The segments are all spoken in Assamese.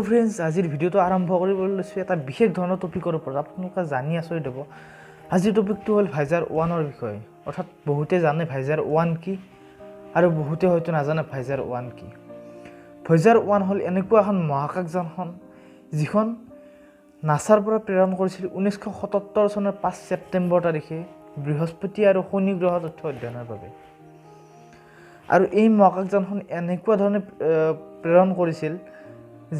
ফ্ৰেণ্ডছ, আজিৰ ভিডিঅ'টো আৰম্ভ কৰিবলৈ লৈছোঁ এটা বিশেষ ধৰণৰ টপিকৰ ওপৰত। আপোনালোকে জানি আচৰিত হ'ব। আজিৰ টপিকটো হ'ল ভাইজাৰ 1ৰ বিষয়ে। অৰ্থাৎ বহুতে জানে ভাইজাৰ 1 কি আৰু বহুতে হয়তো নাজানে ভাইজাৰ 1 কি। ভাইজাৰ 1 হ'ল এনেকুৱা এখন মহাকাশযান যিখন নাছাৰ পৰা প্ৰেৰণ কৰিছিল 1977 চনৰ 5 ছেপ্টেম্বৰ তাৰিখে বৃহস্পতি আৰু শনি গ্ৰহৰ তথ্য অধ্যয়নৰ বাবে। আৰু এই মহাকাশযানখন এনেকুৱা ধৰণে প্ৰেৰণ কৰিছিল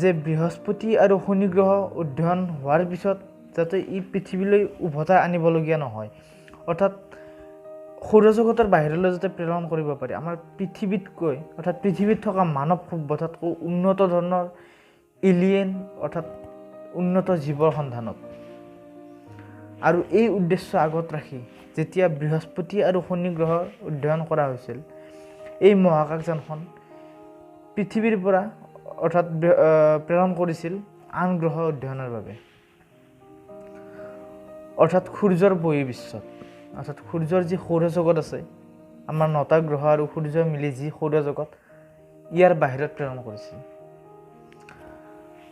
যে বৃহস্পতি আৰু শনি গ্ৰহ অধ্যয়ন হোৱাৰ পিছত যাতে ই পৃথিৱীলৈ উভতাই আনিবলগীয়া নহয়, অৰ্থাৎ সৌৰজগতৰ বাহিৰলৈ যাতে প্ৰেৰণ কৰিব পাৰি। আমাৰ পৃথিৱীতকৈ অৰ্থাৎ পৃথিৱীত থকা মানৱ সভ্যতাতকৈ উন্নত ধৰণৰ এলিয়েন অৰ্থাৎ উন্নত জীৱৰ সন্ধানত। আৰু এই উদ্দেশ্য আগত ৰাখি যেতিয়া বৃহস্পতি আৰু শনি গ্ৰহ অধ্যয়ন কৰা হৈছিল, এই মহাকাশযানখন পৃথিৱীৰ পৰা অৰ্থাৎ প্ৰেৰণ কৰিছিল আন গ্ৰহ অধ্যয়নৰ বাবে, অৰ্থাৎ সূৰ্যৰ বহিৰ্বিশ্বত। অৰ্থাৎ সূৰ্যৰ যি সৌৰজগত আছে, আমাৰ 9টা গ্ৰহ আৰু সূৰ্য মিলি যি সৌৰজগত, ইয়াৰ বাহিৰত প্ৰেৰণ কৰিছিল।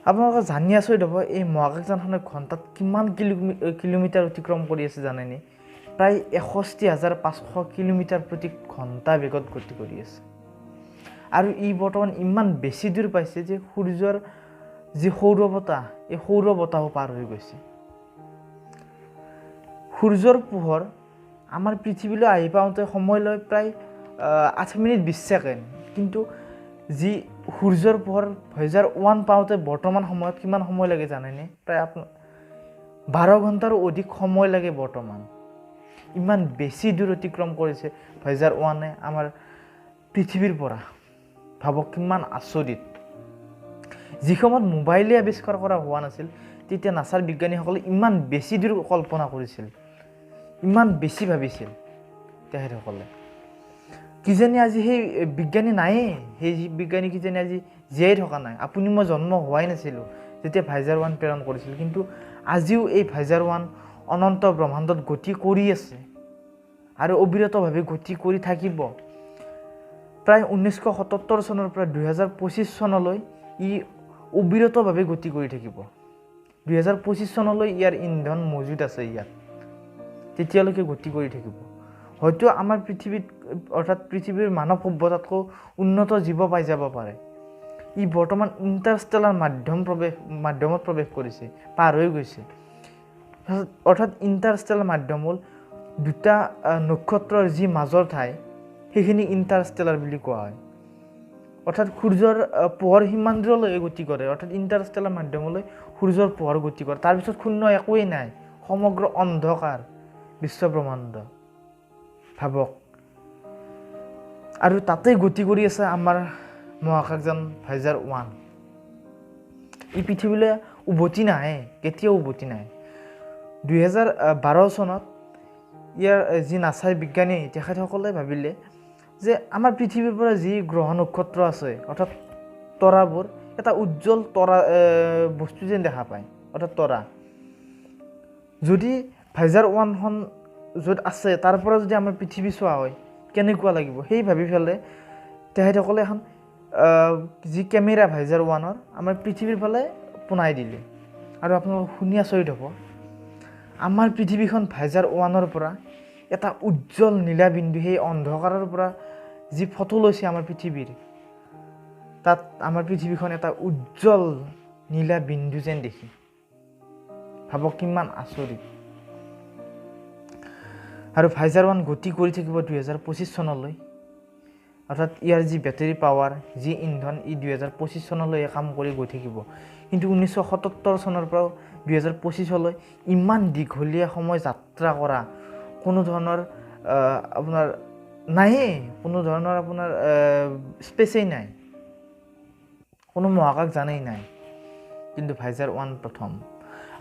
আপোনালোকে জানি আচৰিত হ'ব, এই মহাকাশযানখনে ঘণ্টাত কিমান কিলোমিটাৰ অতিক্ৰম কৰি আছে জানেনে? প্ৰায় 61,500 কিলোমিটাৰ প্ৰতি ঘণ্টা বেগত গতি কৰি আছে। আৰু ই বৰ্তমান ইমান বেছি দূৰ পাইছে যে সূৰ্যৰ যি সৌৰ বতাহ, এই সৌৰ বতাহো পাৰ হৈ গৈছে। সূৰ্যৰ পোহৰ আমাৰ পৃথিৱীলৈ আহি পাওঁতে সময় লয় প্ৰায় 8 মিনিট 20 ছেকেণ্ড। কিন্তু যি সূৰ্যৰ পোহৰ ভাইজাৰ 1 পাওঁতে বৰ্তমান সময়ত কিমান সময় লাগে জানেনে? প্ৰায় 12 ঘণ্টাৰো অধিক সময় লাগে বৰ্তমান। ইমান বেছি দূৰ অতিক্ৰম কৰিছে ভাইজাৰ 1এ আমাৰ পৃথিৱীৰ পৰা। ভাবক কিমান আচৰিত। যি সময়ত মোবাইলে আৱিষ্কাৰ কৰা হোৱা নাছিল, তেতিয়া নাছাৰ বিজ্ঞানীসকলে ইমান বেছি দূৰ কল্পনা কৰিছিল, ইমান বেছি ভাবিছিল তেখেতসকলে। কিজানি আজি সেই বিজ্ঞানী নায়েই, সেই বিজ্ঞানী কিজানি আজি জীয়াই থকা নাই। আপুনি মই জন্ম হোৱাই নাছিলোঁ যেতিয়া ভাইজাৰ 1 প্ৰেৰণ কৰিছিল। কিন্তু আজিও এই ভাইজাৰ 1 অনন্ত ব্ৰহ্মাণ্ডত গতি কৰি আছে আৰু অবিৰতভাৱে গতি কৰি থাকিব। প্ৰায় 1977 চনৰ পৰা 2025 চনলৈ ই অবিৰতভাৱে গতি কৰি থাকিব। 2025 চনলৈ ইয়াৰ ইন্ধন মজুত আছে ইয়াত, তেতিয়ালৈকে গতি কৰি থাকিব। হয়তো আমাৰ পৃথিৱীত অৰ্থাৎ পৃথিৱীৰ মানৱ সভ্যতাতকৈ উন্নত জীৱ পাই যাব পাৰে। ই বৰ্তমান ইণ্টাৰষ্টেলাৰ মাধ্যমত প্ৰৱেশ কৰিছে, পাৰ হৈ গৈছে। অৰ্থাৎ ইণ্টাৰষ্টেলাৰ মাধ্যম হ'ল দুটা নক্ষত্ৰৰ যি মাজৰ ঠাই, সেইখিনি ইণ্টাৰষ্টেলাৰ বুলি কোৱা হয়। অৰ্থাৎ সূৰ্যৰ পোহৰ সীমান্দ্ৰলৈ গতি কৰে, অৰ্থাৎ ইণ্টাৰষ্টেলাৰ মাধ্যমলৈ সূৰ্যৰ পোহৰ গতি কৰে। তাৰপিছত শূন্য একোৱেই নাই, সমগ্ৰ অন্ধকাৰ বিশ্বব্ৰহ্মাণ্ড। ভাবক। আৰু তাতেই গতি কৰি আছে আমাৰ মহাকাশযান ভাইজাৰ 1। ই পৃথিৱীলৈ উভতি নাহে, কেতিয়াও উভতি নাহে। 2012 চনত ইয়াৰ যি নাছাৰ বিজ্ঞানী তেখেতসকলে ভাবিলে যে আমাৰ পৃথিৱীৰ পৰা যি গ্ৰহ নক্ষত্ৰ আছে, অৰ্থাৎ তৰাবোৰ, এটা উজ্জ্বল তৰা বস্তু যেন দেখা পায়, অৰ্থাৎ তৰা। যদি ভাইজাৰ 1খন য'ত আছে তাৰ পৰা যদি আমাৰ পৃথিৱী চোৱা হয় কেনেকুৱা লাগিব, সেই ভাবি পেলাই তেখেতসকলে এখন যি কেমেৰা ভাইজাৰ 1ৰ আমাৰ পৃথিৱীৰ ফালে পোনাই দিলে। আৰু আপোনালোকে শুনি আচৰিত হ'ব, আমাৰ পৃথিৱীখন ভাইজাৰ 1ৰ পৰা এটা উজ্জ্বল নীলা বিন্দু, সেই অন্ধকাৰৰ পৰা যি ফটো লৈছে আমাৰ পৃথিৱীৰ, তাত আমাৰ পৃথিৱীখন এটা উজ্জ্বল নীলা বিন্দু যেন দেখি। ভাবক কিমান আচৰিত। আৰু ভাইজাৰ 1 গতি কৰি থাকিব 2025 চনলৈ। অৰ্থাৎ ইয়াৰ যি বেটাৰী পাৱাৰ, যি ইন্ধন, ই 2025 চনলৈ কাম কৰি গৈ থাকিব। কিন্তু 1977 চনৰ পৰা 2025লৈ ইমান দীঘলীয়া সময় যাত্ৰা কৰা কোনো ধৰণৰ আপোনাৰ নায়েই, কোনো ধৰণৰ আপোনাৰ স্পেচেই নাই, কোনো মহাকাশ জানেই নাই। কিন্তু ভাইজাৰ 1 প্ৰথম।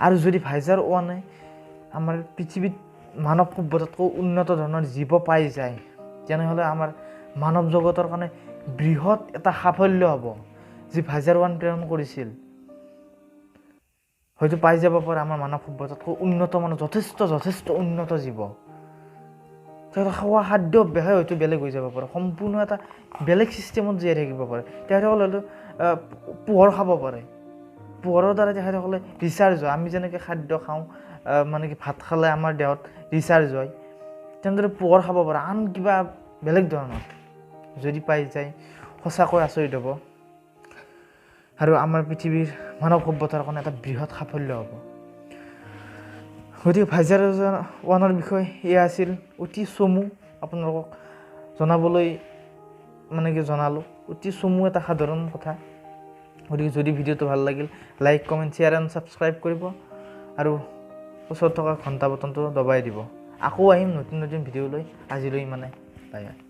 আৰু যদি ভাইজাৰ 1এ আমাৰ পৃথিৱীত মানৱ সভ্যতাতকৈ উন্নত ধৰণৰ জীৱ পাই যায়, তেনেহ'লে আমাৰ মানৱ জগতৰ কাৰণে বৃহৎ এটা সাফল্য হ'ব। যি ভাইজাৰ 1 প্ৰেৰণ কৰিছিল, হয়তো পাই যাব পাৰে আমাৰ মানৱ সভ্যতাতকৈ উন্নত মানৰ যথেষ্ট উন্নত জীৱ। তেখেতৰ খোৱা খাদ্য অভ্যাসে হয়তো বেলেগ হৈ যাব পাৰে, সম্পূৰ্ণ এটা বেলেগ ছিষ্টেমত জীয়াই থাকিব পাৰে। তেখেতসকলে হয়তো পোহৰ খাব পাৰে, পোহৰৰ দ্বাৰা তেখেতসকলে ৰিচাৰ্জ হয়। আমি যেনেকৈ খাদ্য খাওঁ, মানে কি ভাত খালে আমাৰ দেহত ৰিচাৰ্জ হয়, তেনেদৰে পোহৰ খাব পাৰে আন কিবা বেলেগ ধৰণৰ। যদি পাই যায় সঁচাকৈ আচৰিত হ'ব আৰু আমাৰ পৃথিৱীৰ মানৱ সভ্যতাৰ কাৰণে এটা বৃহৎ সাফল্য হ'ব। গতিকে ভাইজাৰ 1ৰ বিষয়ে এয়া আছিল অতি চমু আপোনালোকক জনাবলৈ মানে কি জনালোঁ, অতি চমু এটা সাধাৰণ কথা। গতিকে যদি ভিডিঅ'টো ভাল লাগিল like comment share and subscribe কৰিব আৰু ওচৰত থকা ঘণ্টা বটনটো দবাই দিব। আকৌ আহিম নতুন নতুন ভিডিঅ' লৈ। আজিলৈ ইমানে, বাই বাই।